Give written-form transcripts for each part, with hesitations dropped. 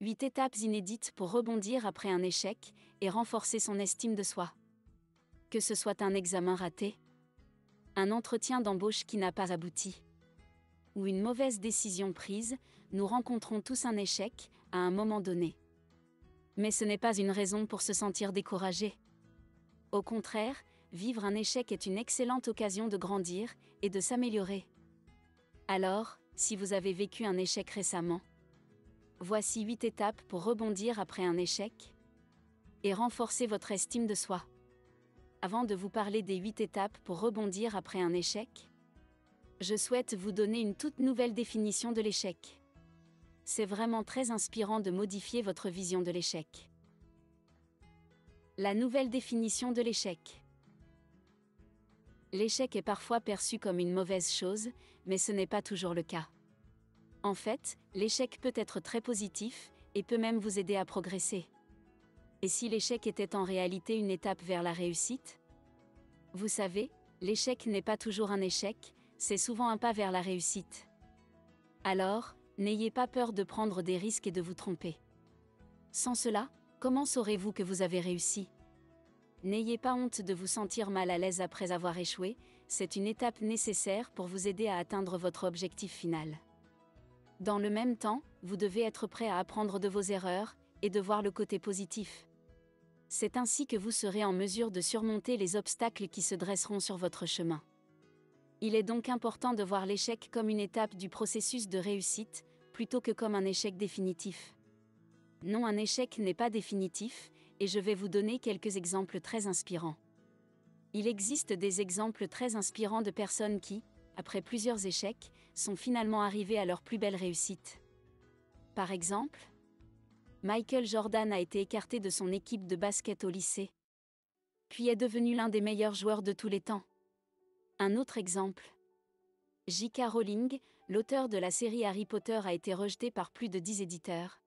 8 étapes inédites pour rebondir après un échec et renforcer son estime de soi. Que ce soit un examen raté, un entretien d'embauche qui n'a pas abouti, ou une mauvaise décision prise, nous rencontrons tous un échec à un moment donné. Mais ce n'est pas une raison pour se sentir découragé. Au contraire, vivre un échec est une excellente occasion de grandir et de s'améliorer. Alors, si vous avez vécu un échec récemment, voici 8 étapes pour rebondir après un échec et renforcer votre estime de soi. Avant de vous parler des 8 étapes pour rebondir après un échec, je souhaite vous donner une toute nouvelle définition de l'échec. C'est vraiment très inspirant de modifier votre vision de l'échec. La nouvelle définition de l'échec. L'échec est parfois perçu comme une mauvaise chose, mais ce n'est pas toujours le cas. En fait, l'échec peut être très positif, et peut même vous aider à progresser. Et si l'échec était en réalité une étape vers la réussite ? Vous savez, l'échec n'est pas toujours un échec, c'est souvent un pas vers la réussite. Alors, n'ayez pas peur de prendre des risques et de vous tromper. Sans cela, comment saurez-vous que vous avez réussi ? N'ayez pas honte de vous sentir mal à l'aise après avoir échoué, c'est une étape nécessaire pour vous aider à atteindre votre objectif final. Dans le même temps, vous devez être prêt à apprendre de vos erreurs, et de voir le côté positif. C'est ainsi que vous serez en mesure de surmonter les obstacles qui se dresseront sur votre chemin. Il est donc important de voir l'échec comme une étape du processus de réussite, plutôt que comme un échec définitif. Non, un échec n'est pas définitif, et je vais vous donner quelques exemples très inspirants. Il existe des exemples très inspirants de personnes qui, après plusieurs échecs, sont finalement arrivées à leur plus belle réussite. Par exemple, Michael Jordan a été écarté de son équipe de basket au lycée, puis est devenu l'un des meilleurs joueurs de tous les temps. Un autre exemple. J.K. Rowling, l'auteur de la série Harry Potter, a été rejeté par plus de 10 éditeurs,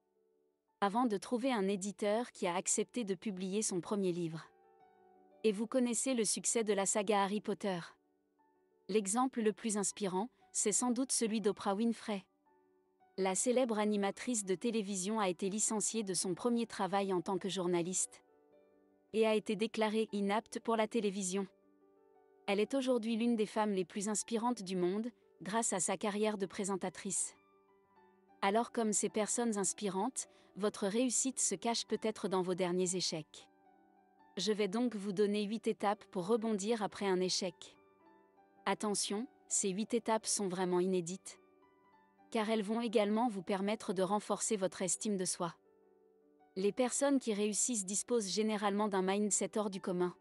avant de trouver un éditeur qui a accepté de publier son premier livre. Et vous connaissez le succès de la saga Harry Potter. L'exemple le plus inspirant, c'est sans doute celui d'Oprah Winfrey. La célèbre animatrice de télévision a été licenciée de son premier travail en tant que journaliste et a été déclarée inapte pour la télévision. Elle est aujourd'hui l'une des femmes les plus inspirantes du monde, grâce à sa carrière de présentatrice. Alors, comme ces personnes inspirantes, votre réussite se cache peut-être dans vos derniers échecs. Je vais donc vous donner 8 étapes pour rebondir après un échec. Attention, ces 8 étapes sont vraiment inédites, car elles vont également vous permettre de renforcer votre estime de soi. Les personnes qui réussissent disposent généralement d'un mindset hors du commun.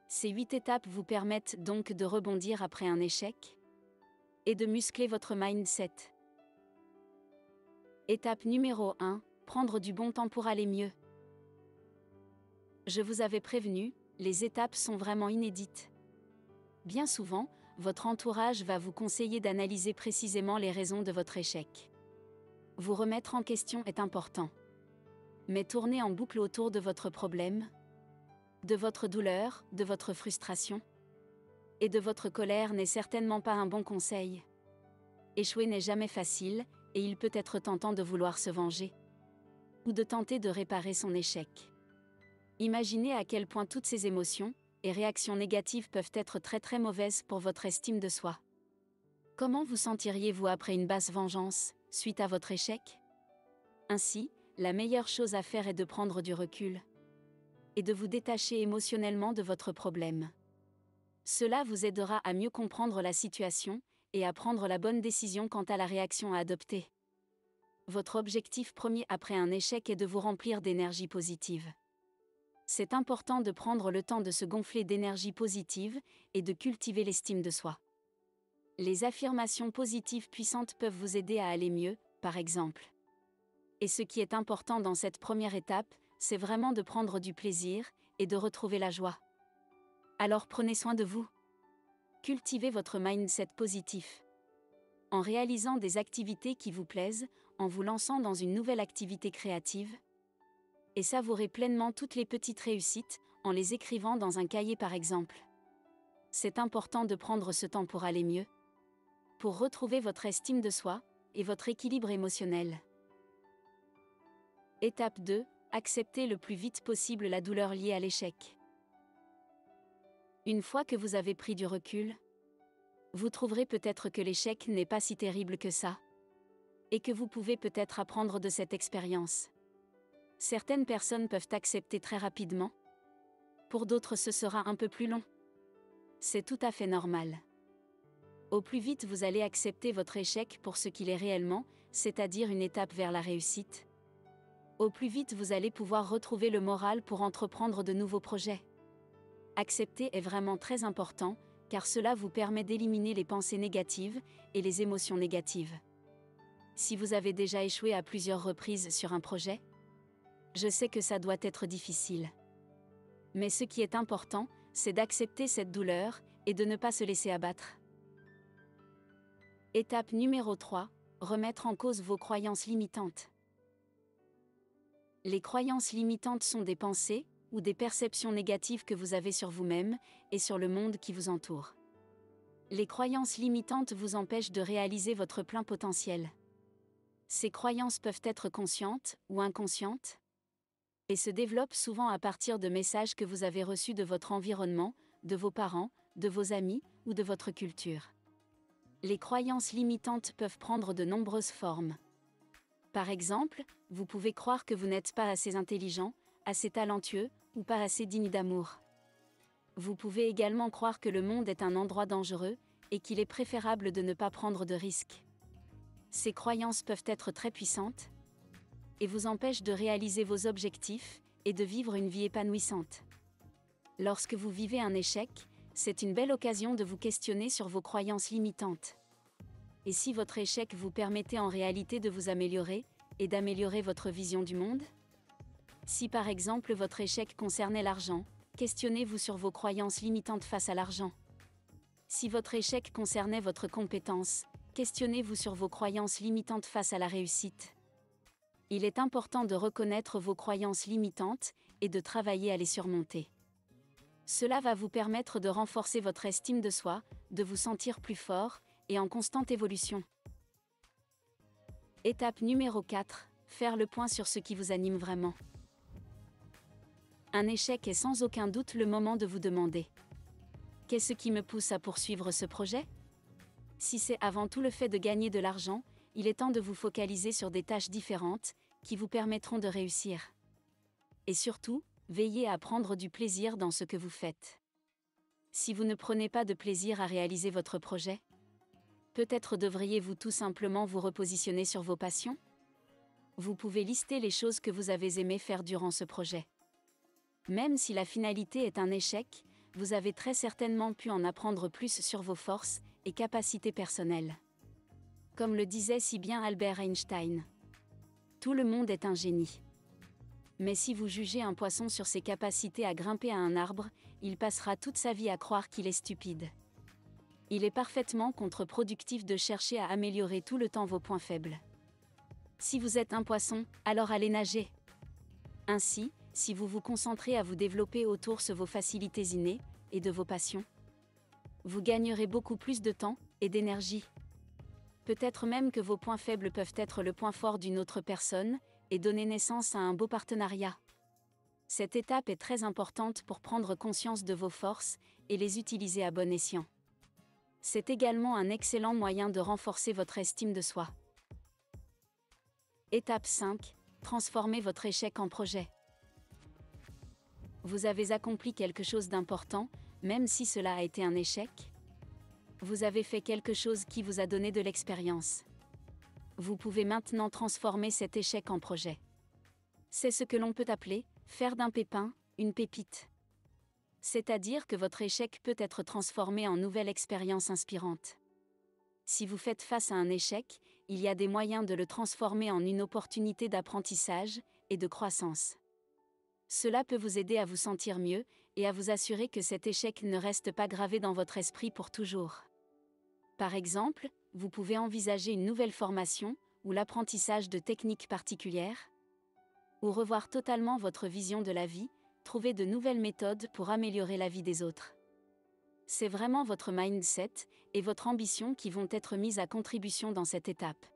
Ces 8 étapes vous permettent donc de rebondir après un échec et de muscler votre mindset. Étape numéro 1, prendre du bon temps pour aller mieux. Je vous avais prévenu, les étapes sont vraiment inédites. Bien souvent, votre entourage va vous conseiller d'analyser précisément les raisons de votre échec. Vous remettre en question est important. Mais tourner en boucle autour de votre problème, de votre douleur, de votre frustration et de votre colère n'est certainement pas un bon conseil. Échouer n'est jamais facile, et il peut être tentant de vouloir se venger ou de tenter de réparer son échec. Imaginez à quel point toutes ces émotions et réactions négatives peuvent être très très mauvaises pour votre estime de soi. Comment vous sentiriez-vous après une basse vengeance, suite à votre échec ? Ainsi, la meilleure chose à faire est de prendre du recul et de vous détacher émotionnellement de votre problème. Cela vous aidera à mieux comprendre la situation et à prendre la bonne décision quant à la réaction à adopter. Votre objectif premier après un échec est de vous remplir d'énergie positive. C'est important de prendre le temps de se gonfler d'énergie positive et de cultiver l'estime de soi. Les affirmations positives puissantes peuvent vous aider à aller mieux, par exemple. Et ce qui est important dans cette première étape, c'est vraiment de prendre du plaisir et de retrouver la joie. Alors prenez soin de vous. Cultivez votre mindset positif. En réalisant des activités qui vous plaisent, en vous lançant dans une nouvelle activité créative, et savourez pleinement toutes les petites réussites, en les écrivant dans un cahier par exemple. C'est important de prendre ce temps pour aller mieux, pour retrouver votre estime de soi, et votre équilibre émotionnel. Étape 2. Acceptez le plus vite possible la douleur liée à l'échec. Une fois que vous avez pris du recul, vous trouverez peut-être que l'échec n'est pas si terrible que ça, et que vous pouvez peut-être apprendre de cette expérience. Certaines personnes peuvent accepter très rapidement. Pour d'autres, ce sera un peu plus long. C'est tout à fait normal. Au plus vite vous allez accepter votre échec pour ce qu'il est réellement, c'est-à-dire une étape vers la réussite, au plus vite vous allez pouvoir retrouver le moral pour entreprendre de nouveaux projets. Accepter est vraiment très important, car cela vous permet d'éliminer les pensées négatives et les émotions négatives. Si vous avez déjà échoué à plusieurs reprises sur un projet, je sais que ça doit être difficile. Mais ce qui est important, c'est d'accepter cette douleur et de ne pas se laisser abattre. Étape numéro 3. Remettre en cause vos croyances limitantes. Les croyances limitantes sont des pensées ou des perceptions négatives que vous avez sur vous-même et sur le monde qui vous entoure. Les croyances limitantes vous empêchent de réaliser votre plein potentiel. Ces croyances peuvent être conscientes ou inconscientes et se développent souvent à partir de messages que vous avez reçus de votre environnement, de vos parents, de vos amis ou de votre culture. Les croyances limitantes peuvent prendre de nombreuses formes. Par exemple, vous pouvez croire que vous n'êtes pas assez intelligent, assez talentueux, ou pas assez digne d'amour. Vous pouvez également croire que le monde est un endroit dangereux, et qu'il est préférable de ne pas prendre de risques. Ces croyances peuvent être très puissantes, et vous empêchent de réaliser vos objectifs, et de vivre une vie épanouissante. Lorsque vous vivez un échec, c'est une belle occasion de vous questionner sur vos croyances limitantes. Et si votre échec vous permettait en réalité de vous améliorer, et d'améliorer votre vision du monde ? Si par exemple votre échec concernait l'argent, questionnez-vous sur vos croyances limitantes face à l'argent. Si votre échec concernait votre compétence, questionnez-vous sur vos croyances limitantes face à la réussite. Il est important de reconnaître vos croyances limitantes, et de travailler à les surmonter. Cela va vous permettre de renforcer votre estime de soi, de vous sentir plus fort, et en constante évolution. Étape numéro 4. Faire le point sur ce qui vous anime vraiment. Un échec est sans aucun doute le moment de vous demander: qu'est-ce qui me pousse à poursuivre ce projet ? Si c'est avant tout le fait de gagner de l'argent, il est temps de vous focaliser sur des tâches différentes, qui vous permettront de réussir. Et surtout, veillez à prendre du plaisir dans ce que vous faites. Si vous ne prenez pas de plaisir à réaliser votre projet, peut-être devriez-vous tout simplement vous repositionner sur vos passions ? Vous pouvez lister les choses que vous avez aimé faire durant ce projet. Même si la finalité est un échec, vous avez très certainement pu en apprendre plus sur vos forces et capacités personnelles. Comme le disait si bien Albert Einstein, tout le monde est un génie. Mais si vous jugez un poisson sur ses capacités à grimper à un arbre, il passera toute sa vie à croire qu'il est stupide. Il est parfaitement contre-productif de chercher à améliorer tout le temps vos points faibles. Si vous êtes un poisson, alors allez nager. Ainsi, si vous vous concentrez à vous développer autour de vos facilités innées et de vos passions, vous gagnerez beaucoup plus de temps et d'énergie. Peut-être même que vos points faibles peuvent être le point fort d'une autre personne et donner naissance à un beau partenariat. Cette étape est très importante pour prendre conscience de vos forces et les utiliser à bon escient. C'est également un excellent moyen de renforcer votre estime de soi. Étape 5. Transformez votre échec en projet. Vous avez accompli quelque chose d'important, même si cela a été un échec. Vous avez fait quelque chose qui vous a donné de l'expérience. Vous pouvez maintenant transformer cet échec en projet. C'est ce que l'on peut appeler faire d'un pépin une pépite. C'est-à-dire que votre échec peut être transformé en nouvelle expérience inspirante. Si vous faites face à un échec, il y a des moyens de le transformer en une opportunité d'apprentissage et de croissance. Cela peut vous aider à vous sentir mieux et à vous assurer que cet échec ne reste pas gravé dans votre esprit pour toujours. Par exemple, vous pouvez envisager une nouvelle formation ou l'apprentissage de techniques particulières, ou revoir totalement votre vision de la vie, trouver de nouvelles méthodes pour améliorer la vie des autres. C'est vraiment votre mindset et votre ambition qui vont être mises à contribution dans cette étape.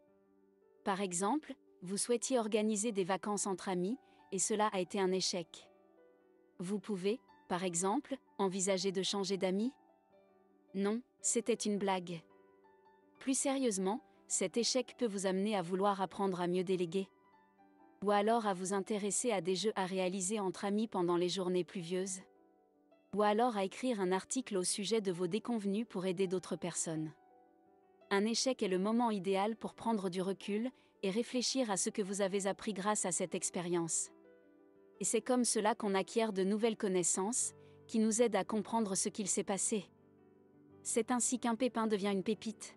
Par exemple, vous souhaitiez organiser des vacances entre amis, et cela a été un échec. Vous pouvez, par exemple, envisager de changer d'amis? Non, c'était une blague. Plus sérieusement, cet échec peut vous amener à vouloir apprendre à mieux déléguer. Ou alors à vous intéresser à des jeux à réaliser entre amis pendant les journées pluvieuses. Ou alors à écrire un article au sujet de vos déconvenus pour aider d'autres personnes. Un échec est le moment idéal pour prendre du recul et réfléchir à ce que vous avez appris grâce à cette expérience. Et c'est comme cela qu'on acquiert de nouvelles connaissances, qui nous aident à comprendre ce qu'il s'est passé. C'est ainsi qu'un pépin devient une pépite.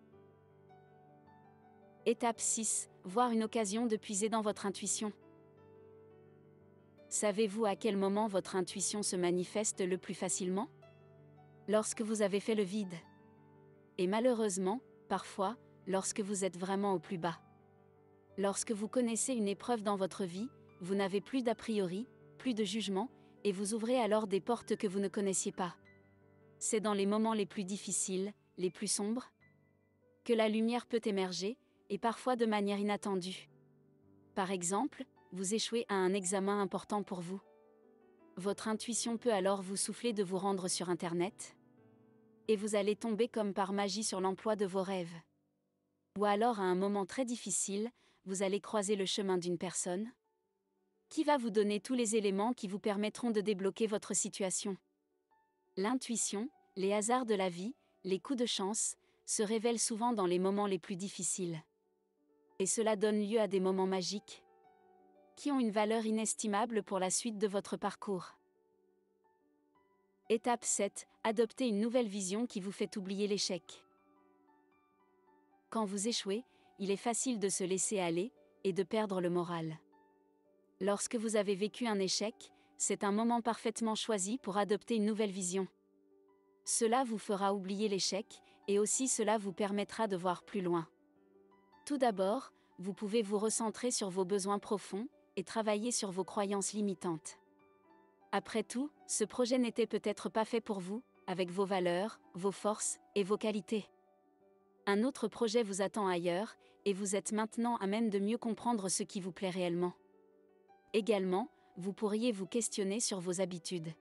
Étape 6. Voir une occasion de puiser dans votre intuition. Savez-vous à quel moment votre intuition se manifeste le plus facilement? Lorsque vous avez fait le vide. Et malheureusement, parfois, lorsque vous êtes vraiment au plus bas. Lorsque vous connaissez une épreuve dans votre vie, vous n'avez plus d'a priori, plus de jugement, et vous ouvrez alors des portes que vous ne connaissiez pas. C'est dans les moments les plus difficiles, les plus sombres, que la lumière peut émerger, et parfois de manière inattendue. Par exemple, vous échouez à un examen important pour vous. Votre intuition peut alors vous souffler de vous rendre sur Internet. Et vous allez tomber comme par magie sur l'emploi de vos rêves. Ou alors à un moment très difficile, vous allez croiser le chemin d'une personne qui va vous donner tous les éléments qui vous permettront de débloquer votre situation. L'intuition, les hasards de la vie, les coups de chance, se révèlent souvent dans les moments les plus difficiles. Et cela donne lieu à des moments magiques, qui ont une valeur inestimable pour la suite de votre parcours. Étape 7. Adoptez une nouvelle vision qui vous fait oublier l'échec. Quand vous échouez, il est facile de se laisser aller, et de perdre le moral. Lorsque vous avez vécu un échec, c'est un moment parfaitement choisi pour adopter une nouvelle vision. Cela vous fera oublier l'échec, et aussi cela vous permettra de voir plus loin. Tout d'abord, vous pouvez vous recentrer sur vos besoins profonds, et travailler sur vos croyances limitantes. Après tout, ce projet n'était peut-être pas fait pour vous, avec vos valeurs, vos forces, et vos qualités. Un autre projet vous attend ailleurs, et vous êtes maintenant à même de mieux comprendre ce qui vous plaît réellement. Également, vous pourriez vous questionner sur vos habitudes.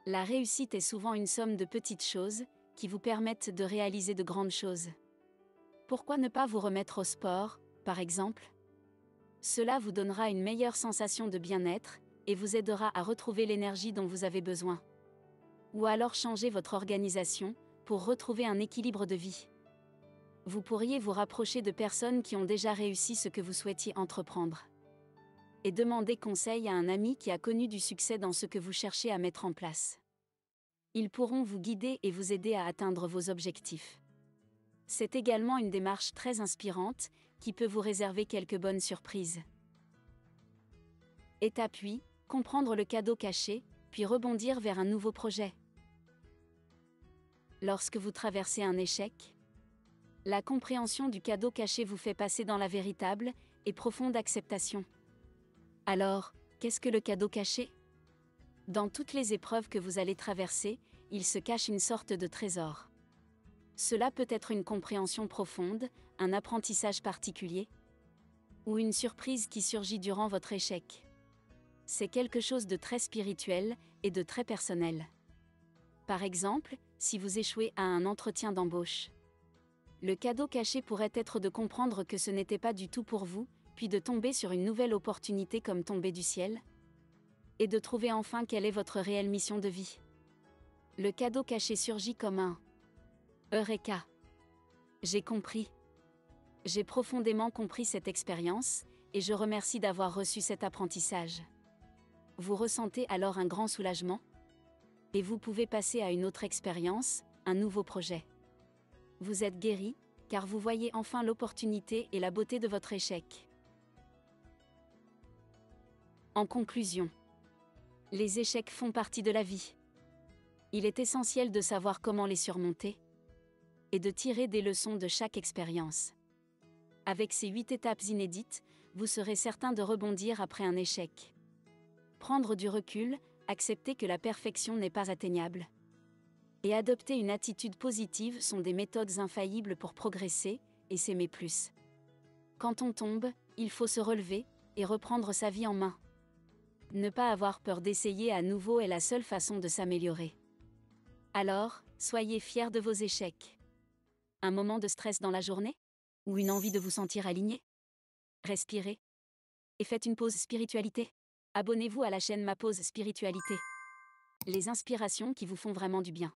La réussite est souvent une somme de petites choses, qui vous permettent de réaliser de grandes choses. Pourquoi ne pas vous remettre au sport, par exemple? Cela vous donnera une meilleure sensation de bien-être, et vous aidera à retrouver l'énergie dont vous avez besoin. Ou alors changer votre organisation, pour retrouver un équilibre de vie. Vous pourriez vous rapprocher de personnes qui ont déjà réussi ce que vous souhaitiez entreprendre. Et demander conseil à un ami qui a connu du succès dans ce que vous cherchez à mettre en place. Ils pourront vous guider et vous aider à atteindre vos objectifs. C'est également une démarche très inspirante, qui peut vous réserver quelques bonnes surprises. Étape 8. Comprendre le cadeau caché, puis rebondir vers un nouveau projet. Lorsque vous traversez un échec, la compréhension du cadeau caché vous fait passer dans la véritable et profonde acceptation. Alors, qu'est-ce que le cadeau caché? Dans toutes les épreuves que vous allez traverser, il se cache une sorte de trésor. Cela peut être une compréhension profonde, un apprentissage particulier, ou une surprise qui surgit durant votre échec. C'est quelque chose de très spirituel et de très personnel. Par exemple, si vous échouez à un entretien d'embauche. Le cadeau caché pourrait être de comprendre que ce n'était pas du tout pour vous, puis de tomber sur une nouvelle opportunité comme tomber du ciel, et de trouver enfin quelle est votre réelle mission de vie. Le cadeau caché surgit comme un Eureka! J'ai compris. J'ai profondément compris cette expérience, et je remercie d'avoir reçu cet apprentissage. Vous ressentez alors un grand soulagement, et vous pouvez passer à une autre expérience, un nouveau projet. Vous êtes guéri, car vous voyez enfin l'opportunité et la beauté de votre échec. En conclusion, les échecs font partie de la vie. Il est essentiel de savoir comment les surmonter, et de tirer des leçons de chaque expérience. Avec ces 8 étapes inédites, vous serez certain de rebondir après un échec. Prendre du recul, accepter que la perfection n'est pas atteignable. Et adopter une attitude positive sont des méthodes infaillibles pour progresser et s'aimer plus. Quand on tombe, il faut se relever et reprendre sa vie en main. Ne pas avoir peur d'essayer à nouveau est la seule façon de s'améliorer. Alors, soyez fiers de vos échecs. Un moment de stress dans la journée? Ou une envie de vous sentir aligné? Respirez. Et faites une pause spiritualité. Abonnez-vous à la chaîne Ma Pause Spiritualité. Les inspirations qui vous font vraiment du bien.